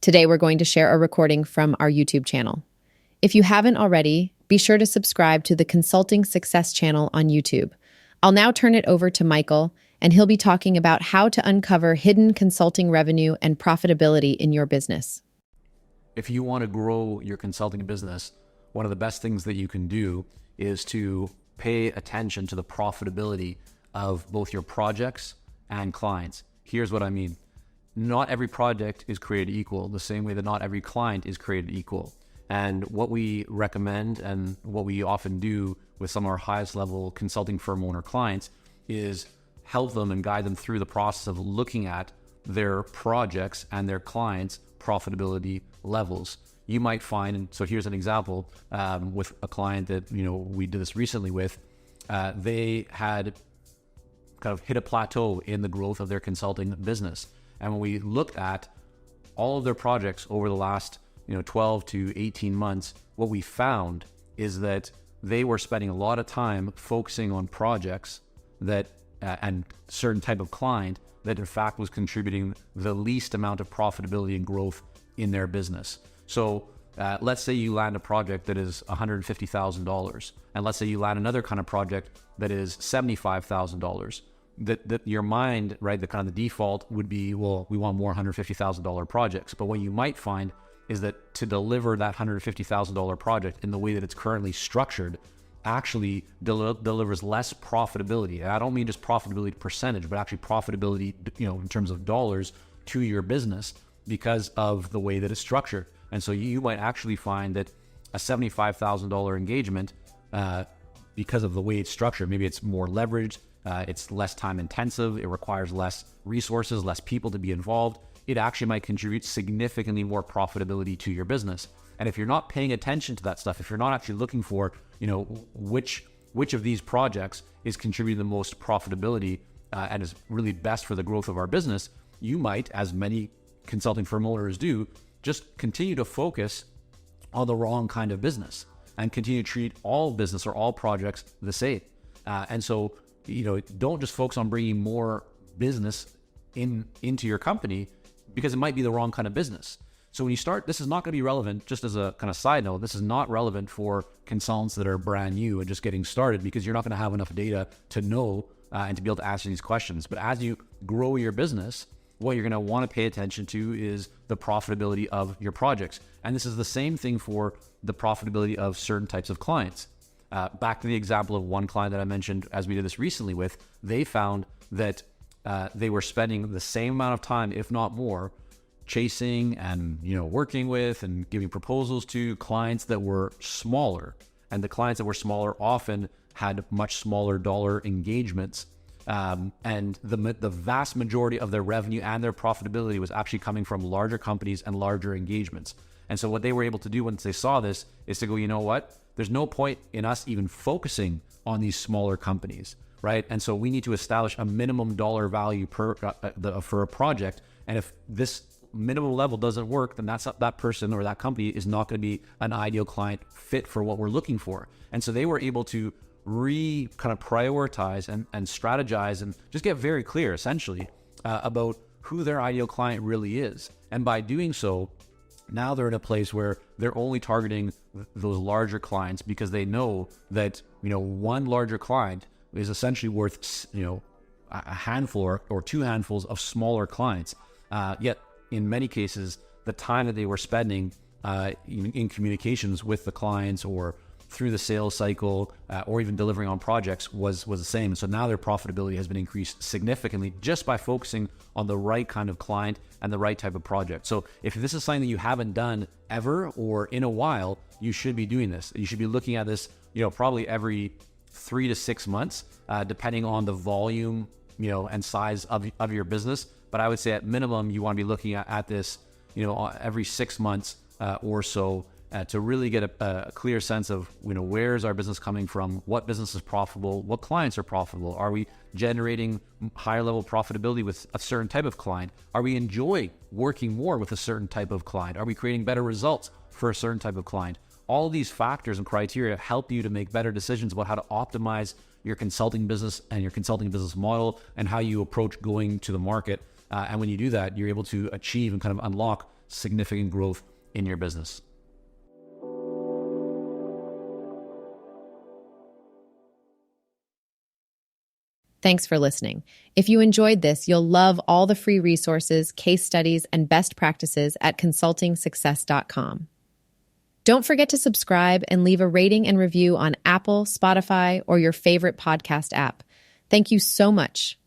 Today, we're going to share a recording from our YouTube channel. If you haven't already, be sure to subscribe to the Consulting Success channel on YouTube. I'll now turn it over to Michael, and he'll be talking about how to uncover hidden consulting revenue and profitability in your business. If you want to grow your consulting business, one of the best things that you can do is to pay attention to the profitability of both your projects and clients. Here's what I mean. Not every project is created equal, the same way that not every client is created equal. And what we recommend and what we often do with some of our highest level consulting firm owner clients is help them and guide them through the process of looking at their projects and their clients' profitability levels. You might find, and so here's an example with a client that we did this recently with. They had kind of hit a plateau in the growth of their consulting business. And when we looked at all of their projects over the last 12 to 18 months, what we found is that they were spending a lot of time focusing on projects that and certain type of client that in fact was contributing the least amount of profitability and growth in their business. So let's say you land a project that is $150,000, and let's say you land another kind of project that is $75,000. That your mind, right, the kind of the default would be, well, we want more $150,000 projects. But what you might find is that to deliver that $150,000 project in the way that it's currently structured actually delivers less profitability. And I don't mean just profitability percentage, but actually profitability, in terms of dollars to your business because of the way that it's structured. And so you might actually find that a $75,000 engagement, because of the way it's structured, maybe it's more leveraged, it's less time intensive, it requires less resources, less people to be involved. It actually might contribute significantly more profitability to your business. And if you're not paying attention to that stuff, if you're not actually looking for, which of these projects is contributing the most profitability and is really best for the growth of our business, you might, as many consulting firm owners do, just continue to focus on the wrong kind of business and continue to treat all business or all projects the same. And so, don't just focus on bringing more business into your company because it might be the wrong kind of business. So when you start, this is not going to be relevant, just as a kind of side note, this is not relevant for consultants that are brand new and just getting started because you're not going to have enough data to know and to be able to answer these questions. But as you grow your business, what you're going to want to pay attention to is the profitability of your projects. And this is the same thing for the profitability of certain types of clients. Back to the example of one client that I mentioned as we did this recently with, they found that they were spending the same amount of time, if not more, chasing and working with and giving proposals to clients that were smaller. And the clients that were smaller often had much smaller dollar engagements. And the vast majority of their revenue and their profitability was actually coming from larger companies and larger engagements. And so what they were able to do once they saw this is to go, you know what? There's no point in us even focusing on these smaller companies, right? And so we need to establish a minimum dollar value for a project. And if this minimum level doesn't work, then that person or that company is not going to be an ideal client fit for what we're looking for. And so they were able to kind of prioritize and strategize and just get very clear, essentially, about who their ideal client really is. And by doing so, now they're in a place where they're only targeting those larger clients because they know that, one larger client is essentially worth, a handful or two handfuls of smaller clients. Yet in many cases, the time that they were spending in communications with the clients or through the sales cycle or even delivering on projects was the same. So now their profitability has been increased significantly just by focusing on the right kind of client and the right type of project. So if this is something that you haven't done ever or in a while, you should be doing this. You should be looking at this, probably every 3 to 6 months, depending on the volume, and size of your business. But I would say at minimum, you want to be looking at this, every 6 months or so, to really get a clear sense of, where is our business coming from? What business is profitable? What clients are profitable? Are we generating higher level profitability with a certain type of client? Are we enjoying working more with a certain type of client? Are we creating better results for a certain type of client? All of these factors and criteria help you to make better decisions about how to optimize your consulting business and your consulting business model and how you approach going to the market. And when you do that, you're able to achieve and kind of unlock significant growth in your business. Thanks for listening. If you enjoyed this, you'll love all the free resources, case studies, and best practices at consultingsuccess.com. Don't forget to subscribe and leave a rating and review on Apple, Spotify, or your favorite podcast app. Thank you so much.